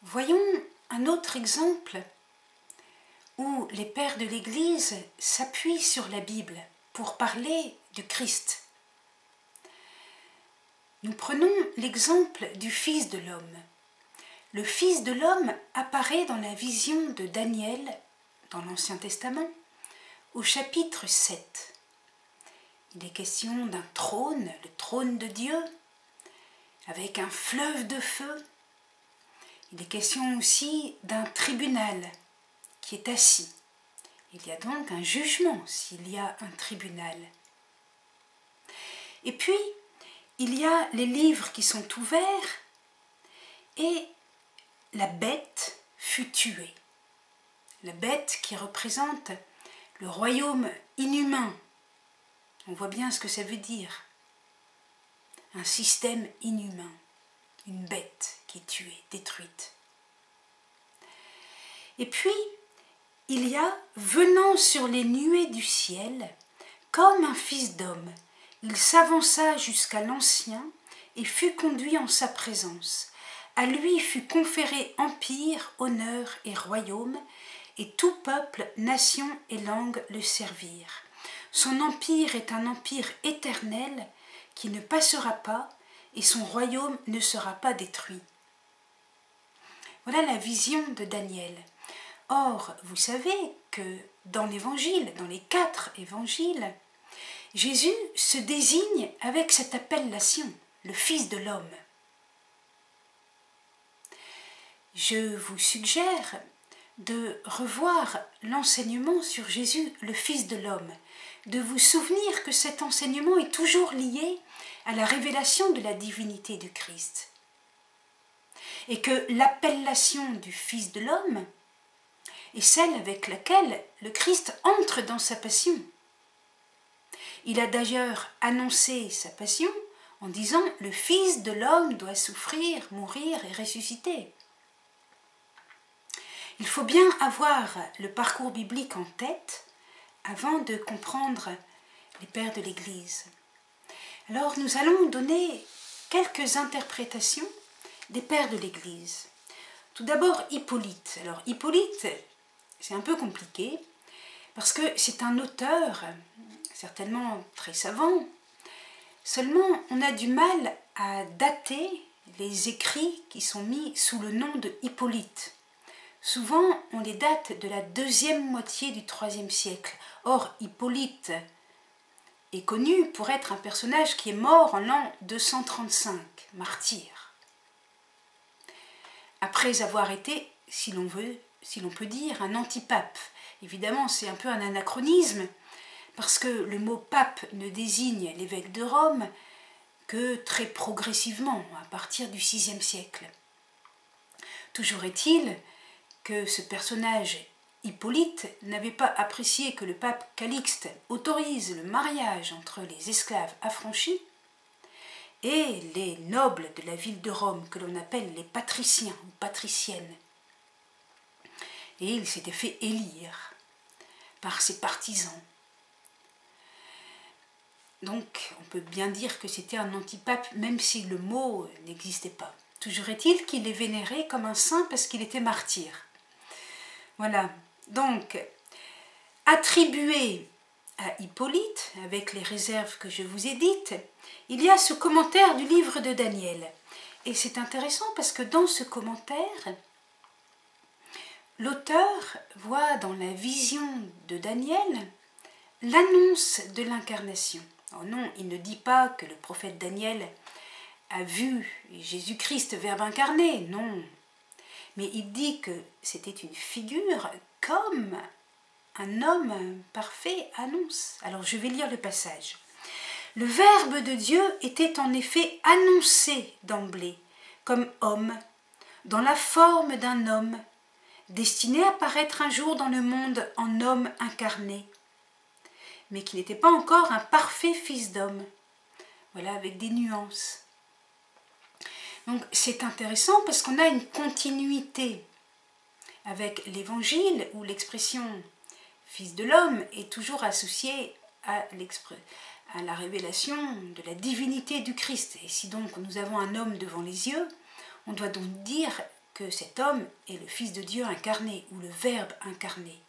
Voyons un autre exemple où les pères de l'Église s'appuient sur la Bible pour parler du Christ. Nous prenons l'exemple du Fils de l'homme. Le Fils de l'homme apparaît dans la vision de Daniel, dans l'Ancien Testament, au chapitre 7. Il est question d'un trône, le trône de Dieu, avec un fleuve de feu. Il est question aussi d'un tribunal qui est assis. Il y a donc un jugement s'il y a un tribunal. Et puis, il y a les livres qui sont ouverts et la bête fut tuée. La bête qui représente le royaume inhumain. On voit bien ce que ça veut dire. Un système inhumain. Une bête qui est tuée, détruite. Et puis, il y a, venant sur les nuées du ciel, comme un fils d'homme, il s'avança jusqu'à l'Ancien et fut conduit en sa présence. À lui fut conféré empire, honneur et royaume, et tout peuple, nation et langue le servirent. Son empire est un empire éternel qui ne passera pas, et son royaume ne sera pas détruit. Voilà la vision de Daniel. Or, vous savez que dans l'Évangile, dans les 4 évangiles, Jésus se désigne avec cette appellation, le Fils de l'homme. Je vous suggère de revoir l'enseignement sur Jésus, le Fils de l'homme, de vous souvenir que cet enseignement est toujours lié à la révélation de la divinité du Christ. Et que l'appellation du Fils de l'homme est celle avec laquelle le Christ entre dans sa passion. Il a d'ailleurs annoncé sa passion en disant « Le Fils de l'homme doit souffrir, mourir et ressusciter ». Il faut bien avoir le parcours biblique en tête avant de comprendre les pères de l'Église. Alors nous allons donner quelques interprétations des pères de l'Église. Tout d'abord Hippolyte. Alors Hippolyte, c'est un peu compliqué parce que c'est un auteur certainement très savant. Seulement on a du mal à dater les écrits qui sont mis sous le nom de Hippolyte. Souvent, on les date de la deuxième moitié du IIIe siècle. Or, Hippolyte est connu pour être un personnage qui est mort en l'an 235, martyr. Après avoir été, si l'on peut dire, un antipape. Évidemment, c'est un peu un anachronisme, parce que le mot pape ne désigne l'évêque de Rome que très progressivement, à partir du VIe siècle. Toujours est-il que ce personnage Hippolyte n'avait pas apprécié que le pape Calixte autorise le mariage entre les esclaves affranchis et les nobles de la ville de Rome, que l'on appelle les patriciens ou patriciennes. Et il s'était fait élire par ses partisans. Donc on peut bien dire que c'était un antipape, même si le mot n'existait pas. Toujours est-il qu'il est vénéré comme un saint parce qu'il était martyr. Voilà, donc, attribué à Hippolyte, avec les réserves que je vous ai dites, il y a ce commentaire du livre de Daniel. Et c'est intéressant parce que dans ce commentaire, l'auteur voit dans la vision de Daniel l'annonce de l'incarnation. Oh non, il ne dit pas que le prophète Daniel a vu Jésus-Christ, Verbe incarné, non. Mais il dit que c'était une figure comme un homme parfait annonce. Alors je vais lire le passage. Le Verbe de Dieu était en effet annoncé d'emblée comme homme, dans la forme d'un homme, destiné à paraître un jour dans le monde en homme incarné, mais qui n'était pas encore un parfait fils d'homme. Voilà, avec des nuances. Donc c'est intéressant parce qu'on a une continuité avec l'évangile où l'expression fils de l'homme est toujours associée à la révélation de la divinité du Christ. Et si donc nous avons un homme devant les yeux, on doit donc dire que cet homme est le Fils de Dieu incarné, ou le Verbe incarné.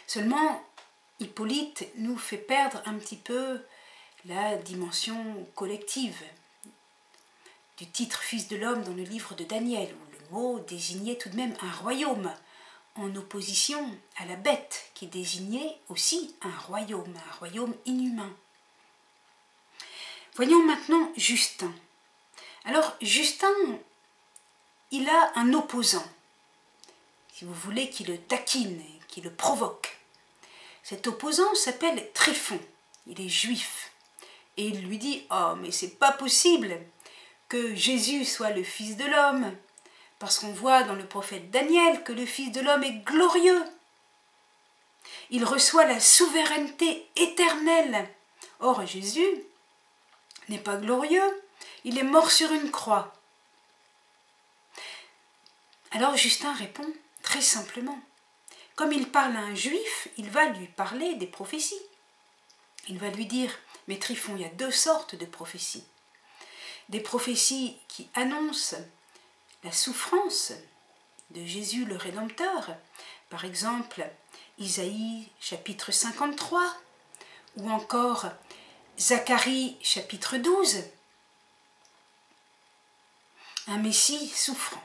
Seulement, Hippolyte nous fait perdre un petit peu la dimension collective du titre Fils de l'homme dans le livre de Daniel, où le mot désignait tout de même un royaume, en opposition à la bête qui désignait aussi un royaume inhumain. Voyons maintenant Justin. Alors Justin, il a un opposant, si vous voulez, qui le taquine, qui le provoque. Cet opposant s'appelle Tryphon, il est juif, et il lui dit « Oh, mais c'est pas possible que Jésus soit le Fils de l'homme, parce qu'on voit dans le prophète Daniel que le Fils de l'homme est glorieux. Il reçoit la souveraineté éternelle. Or, Jésus n'est pas glorieux, il est mort sur une croix. » Alors Justin répond très simplement. Comme il parle à un juif, il va lui parler des prophéties. Il va lui dire, mais Tryphon, il y a deux sortes de prophéties. Des prophéties qui annoncent la souffrance de Jésus le Rédempteur, par exemple Isaïe chapitre 53, ou encore Zacharie chapitre 12, un Messie souffrant.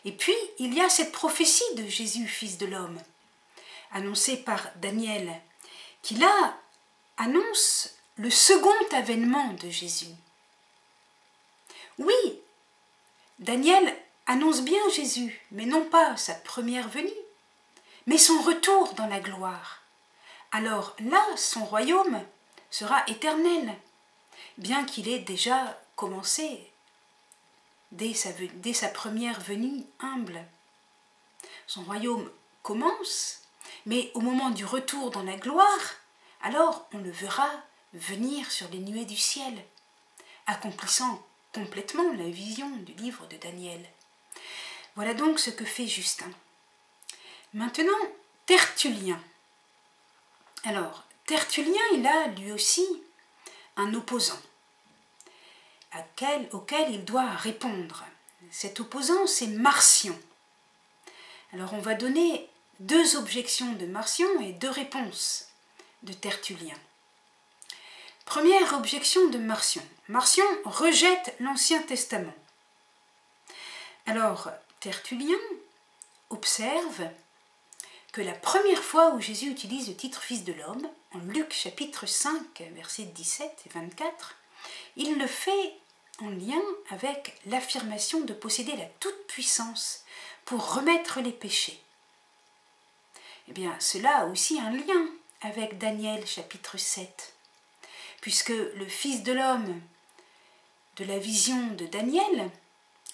Et puis, il y a cette prophétie de Jésus, Fils de l'homme, annoncée par Daniel, qui là annonce le second avènement de Jésus. Oui, Daniel annonce bien Jésus, mais non pas sa première venue, mais son retour dans la gloire. Alors là, son royaume sera éternel, bien qu'il ait déjà commencé dès sa première venue humble. Son royaume commence, mais au moment du retour dans la gloire, alors on le verra venir sur les nuées du ciel, accomplissant complètement la vision du livre de Daniel. Voilà donc ce que fait Justin. Maintenant, Tertullien. Alors, Tertullien, il a lui aussi un opposant auquel il doit répondre. Cet opposant, c'est Marcion. Alors, on va donner deux objections de Marcion et deux réponses de Tertullien. Première objection de Marcion. Marcion rejette l'Ancien Testament. Alors, Tertullien observe que la première fois où Jésus utilise le titre Fils de l'homme, en Luc chapitre 5, versets 17 et 24, il le fait en lien avec l'affirmation de posséder la toute-puissance pour remettre les péchés. Eh bien, cela a aussi un lien avec Daniel chapitre 7, puisque le Fils de l'homme de la vision de Daniel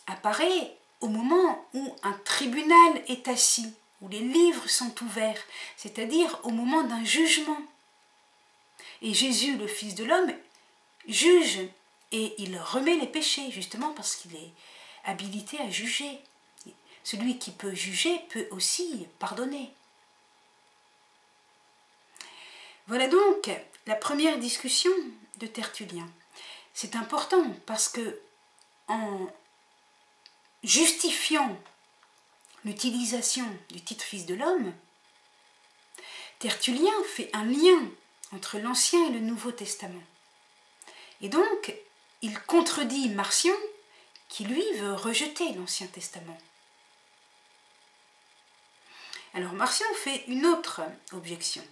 apparaît au moment où un tribunal est assis, où les livres sont ouverts, c'est-à-dire au moment d'un jugement. Et Jésus, le Fils de l'homme, juge et il remet les péchés, justement parce qu'il est habilité à juger. Celui qui peut juger peut aussi pardonner. Voilà donc la première discussion de Tertullien. C'est important parce que en justifiant l'utilisation du titre Fils de l'homme, Tertullien fait un lien entre l'Ancien et le Nouveau Testament. Et donc, il contredit Marcion, qui lui veut rejeter l'Ancien Testament. Alors Marcion fait une autre objection.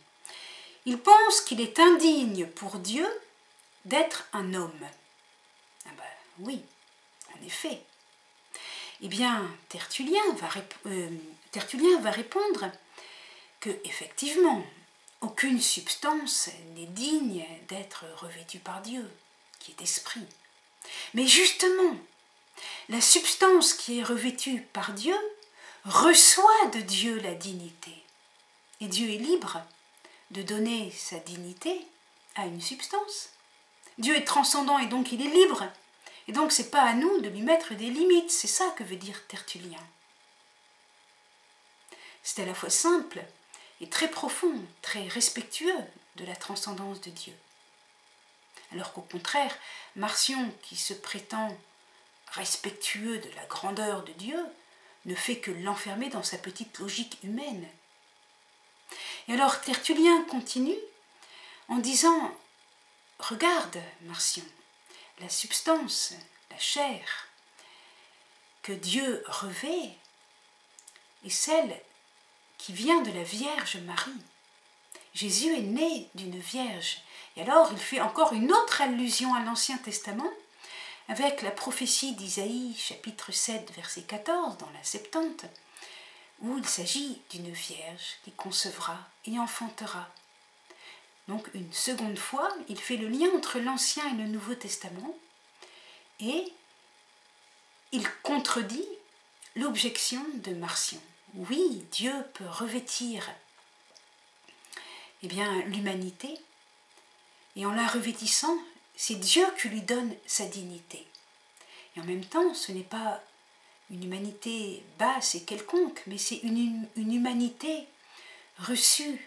Il pense qu'il est indigne pour Dieu d'être un homme. Ah ben oui, en effet. Eh bien, Tertullien va répondre que, effectivement, aucune substance n'est digne d'être revêtue par Dieu, qui est esprit. Mais justement, la substance qui est revêtue par Dieu reçoit de Dieu la dignité. Et Dieu est libre de donner sa dignité à une substance. Dieu est transcendant et donc il est libre. Et donc ce n'est pas à nous de lui mettre des limites. C'est ça que veut dire Tertullien. C'est à la fois simple et très profond, très respectueux de la transcendance de Dieu. Alors qu'au contraire, Marcion, qui se prétend respectueux de la grandeur de Dieu, ne fait que l'enfermer dans sa petite logique humaine. Et alors Tertullien continue en disant « Regarde, Marcion, la substance, la chair que Dieu revêt est celle qui vient de la Vierge Marie. Jésus est né d'une Vierge. » Et alors il fait encore une autre allusion à l'Ancien Testament avec la prophétie d'Isaïe, chapitre 7, verset 14, dans la Septante, où il s'agit d'une Vierge qui concevra et enfantera. Donc une seconde fois, il fait le lien entre l'Ancien et le Nouveau Testament et il contredit l'objection de Marcion. Oui, Dieu peut revêtir l'humanité et en la revêtissant, c'est Dieu qui lui donne sa dignité. Et en même temps, ce n'est pas une humanité basse et quelconque, mais c'est une humanité reçue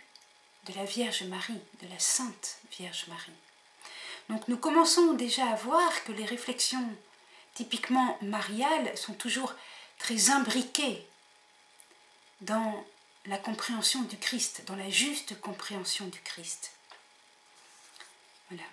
de la Vierge Marie, de la Sainte Vierge Marie. Donc nous commençons déjà à voir que les réflexions typiquement mariales sont toujours très imbriquées dans la compréhension du Christ, dans la juste compréhension du Christ. Voilà.